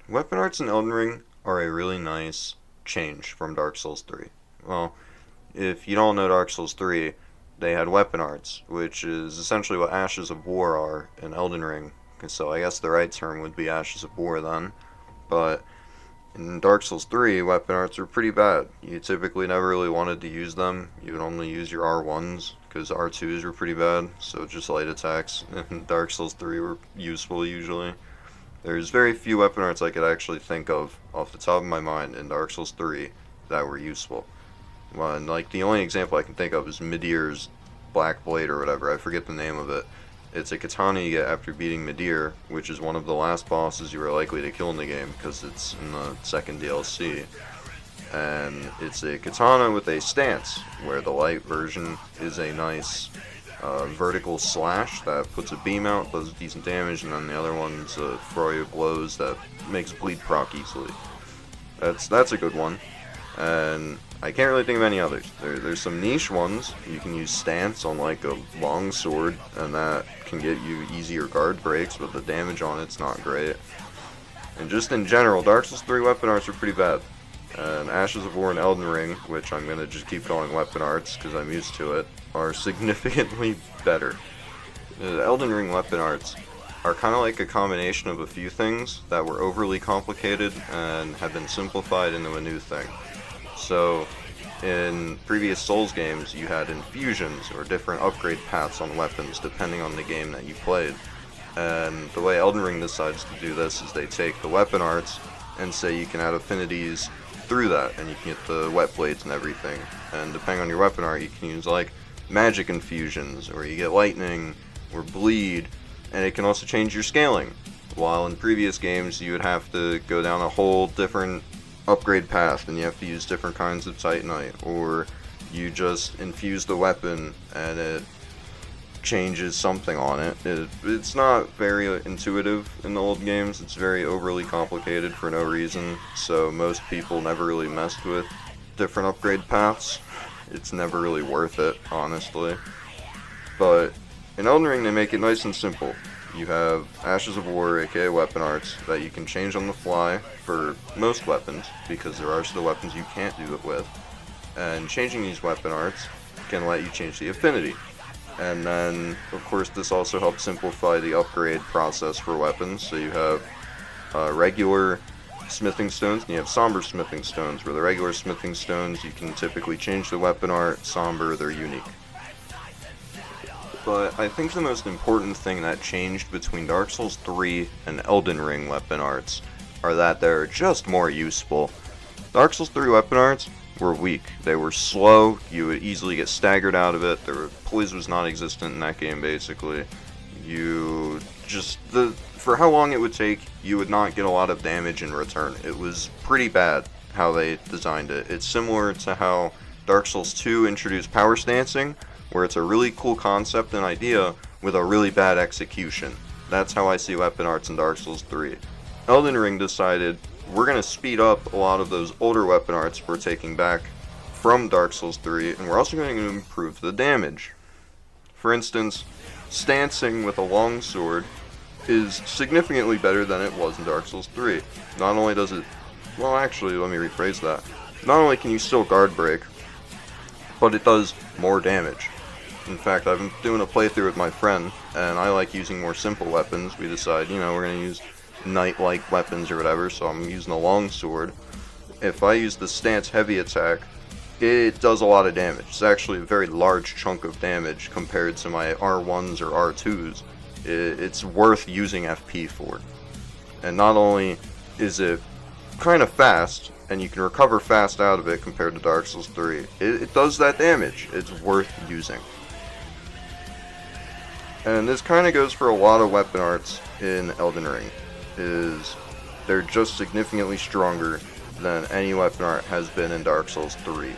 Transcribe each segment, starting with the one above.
Weapon arts in Elden Ring are a really nice change from Dark Souls 3. Well, if you don't know Dark Souls 3, they had weapon arts, which is essentially what Ashes of War are in Elden Ring. So I guess the right term would be Ashes of War then. But in Dark Souls 3, weapon arts were pretty bad. You typically never really wanted to use them. You would only use your R1s, because R2s were pretty bad, so just light attacks in Dark Souls 3 were useful usually. There's very few weapon arts I could actually think of off the top of my mind in Dark Souls 3 that were useful. One, like the only example I can think of is Midir's Black Blade or whatever. I forget the name of it. It's a katana you get after beating Midir, which is one of the last bosses you are likely to kill in the game because it's in the second DLC. And it's a katana with a stance, where the light version is a nice vertical slash that puts a beam out, does decent damage, and then the other one's a flurry of blows that makes bleed proc easily. That's a good one, and I can't really think of any others. There's some niche ones. You can use stance on like a long sword, and that can get you easier guard breaks, but the damage on it's not great. And just in general, Dark Souls 3 weapon arts are pretty bad. And Ashes of War and Elden Ring, which I'm going to just keep calling weapon arts because I'm used to it, are significantly better. The Elden Ring weapon arts are kind of like a combination of a few things that were overly complicated and have been simplified into a new thing. So, in previous Souls games, you had infusions or different upgrade paths on weapons depending on the game that you played. And the way Elden Ring decides to do this is they take the weapon arts and say you can add affinities through that, and you can get the wet blades and everything. And depending on your weapon art, you can use like magic infusions, or you get lightning, or bleed, and it can also change your scaling. While in previous games, you would have to go down a whole different upgrade path, and you have to use different kinds of Titanite, or you just infuse the weapon and it changes something on it. It's not very intuitive in the old games. It's very overly complicated for no reason, so most people never really messed with different upgrade paths. It's never really worth it, honestly. But in Elden Ring, they make it nice and simple. You have Ashes of War, aka weapon arts, that you can change on the fly for most weapons, because there are still weapons you can't do it with. And changing these weapon arts can let you change the affinity. And then, of course, this also helps simplify the upgrade process for weapons. So you have regular smithing stones, and you have somber smithing stones, where the regular smithing stones, you can typically change the weapon art, somber, they're unique. But I think the most important thing that changed between Dark Souls 3 and Elden Ring weapon arts are that they're just more useful. Dark Souls 3 weapon arts were weak. They were slow, you would easily get staggered out of it, poise was non-existent in that game basically. For how long it would take, you would not get a lot of damage in return. It was pretty bad how they designed it. It's similar to how Dark Souls 2 introduced power stancing, where it's a really cool concept and idea with a really bad execution. That's how I see weapon arts in Dark Souls 3. Elden Ring decided, we're going to speed up a lot of those older weapon arts we're taking back from Dark Souls 3, and we're also going to improve the damage. For instance, stancing with a longsword is significantly better than it was in Dark Souls 3. Not only does it... Well, actually, let me rephrase that. Not only can you still guard break, but it does more damage. In fact, I've been doing a playthrough with my friend, and I like using more simple weapons. We decide, we're going to use knight-like weapons or whatever, so I'm using a longsword. If I use the stance heavy attack, it does a lot of damage. It's actually a very large chunk of damage compared to my R1s or R2s. It's worth using FP for. And not only is it kind of fast, and you can recover fast out of it compared to Dark Souls 3, it does that damage. It's worth using. And this kind of goes for a lot of weapon arts in Elden Ring. They're just significantly stronger than any weapon art has been in Dark Souls 3.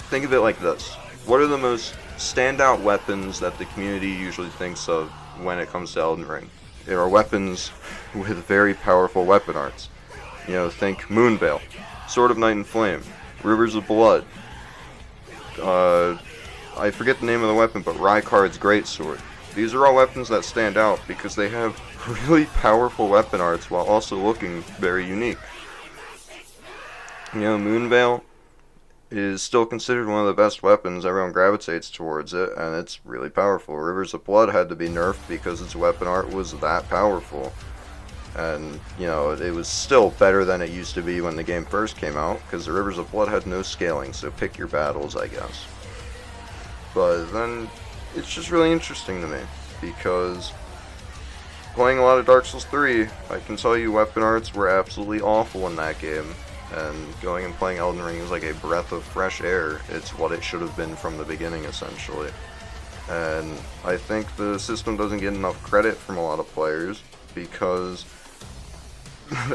Think of it like this. What are the most standout weapons that the community usually thinks of when it comes to Elden Ring? There are weapons with very powerful weapon arts. Think Moonveil, Sword of Night and Flame, Rivers of Blood. I forget the name of the weapon, but Rykard's Greatsword. These are all weapons that stand out because they have really powerful weapon arts while also looking very unique. You know, Moonveil is still considered one of the best weapons. Everyone gravitates towards it, and it's really powerful. Rivers of Blood had to be nerfed because its weapon art was that powerful. And, you know, it was still better than it used to be when the game first came out, because the Rivers of Blood had no scaling, so pick your battles, I guess. But then, it's just really interesting to me, because playing a lot of Dark Souls 3, I can tell you weapon arts were absolutely awful in that game. And going and playing Elden Ring is like a breath of fresh air. It's what it should have been from the beginning, essentially. And I think the system doesn't get enough credit from a lot of players, because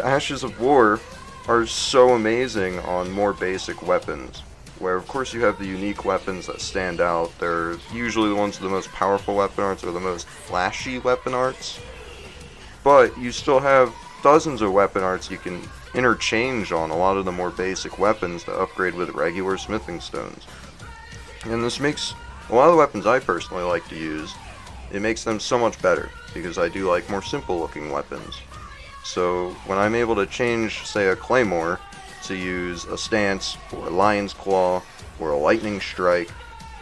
Ashes of War are so amazing on more basic weapons, where of course you have the unique weapons that stand out. They're usually the ones with the most powerful weapon arts or the most flashy weapon arts, but you still have dozens of weapon arts you can interchange on a lot of the more basic weapons to upgrade with regular smithing stones. And this makes a lot of the weapons I personally like to use, it makes them so much better, because I do like more simple looking weapons. So when I'm able to change, say, a Claymore to use a Stance, or a Lion's Claw, or a Lightning Strike,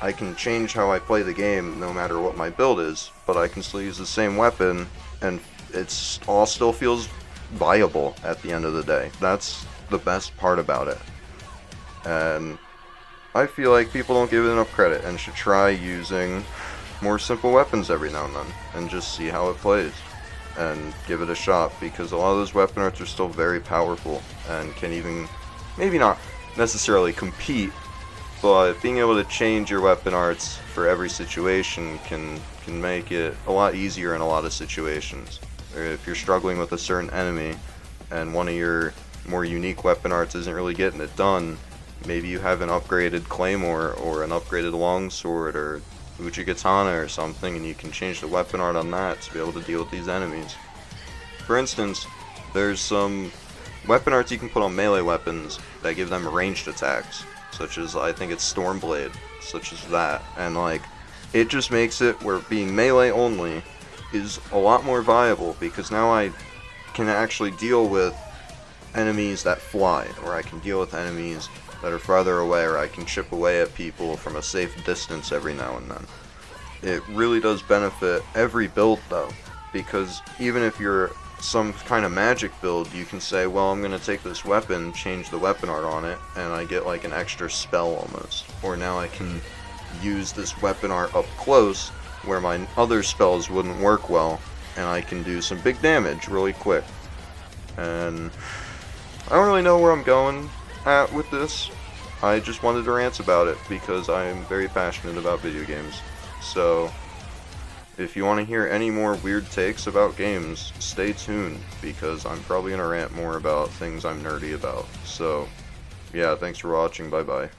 I can change how I play the game no matter what my build is, but I can still use the same weapon, and it's all still feels viable at the end of the day. That's the best part about it. And I feel like people don't give it enough credit and should try using more simple weapons every now and then and just see how it plays and give it a shot, because a lot of those weapon arts are still very powerful and can even, maybe not necessarily compete, but being able to change your weapon arts for every situation can make it a lot easier in a lot of situations. Or if you're struggling with a certain enemy and one of your more unique weapon arts isn't really getting it done, maybe you have an upgraded Claymore or an upgraded Longsword or Uchigatana or something, and you can change the weapon art on that to be able to deal with these enemies. For instance, there's some weapon arts you can put on melee weapons that give them ranged attacks, such as, I think it's Stormblade, such as that, and like, it just makes it where being melee only is a lot more viable, because now I can actually deal with enemies that fly, or I can deal with enemies that are farther away, or I can chip away at people from a safe distance every now and then. It really does benefit every build though, because even if you're some kind of magic build, you can say, well, I'm going to take this weapon, change the weapon art on it, and I get like an extra spell almost. Or now I can use this weapon art up close where my other spells wouldn't work well, and I can do some big damage really quick. And I don't really know where I'm going at with this. I just wanted to rant about it because I'm very passionate about video games. So if you want to hear any more weird takes about games, stay tuned, because I'm probably going to rant more about things I'm nerdy about. So yeah, thanks for watching, bye bye.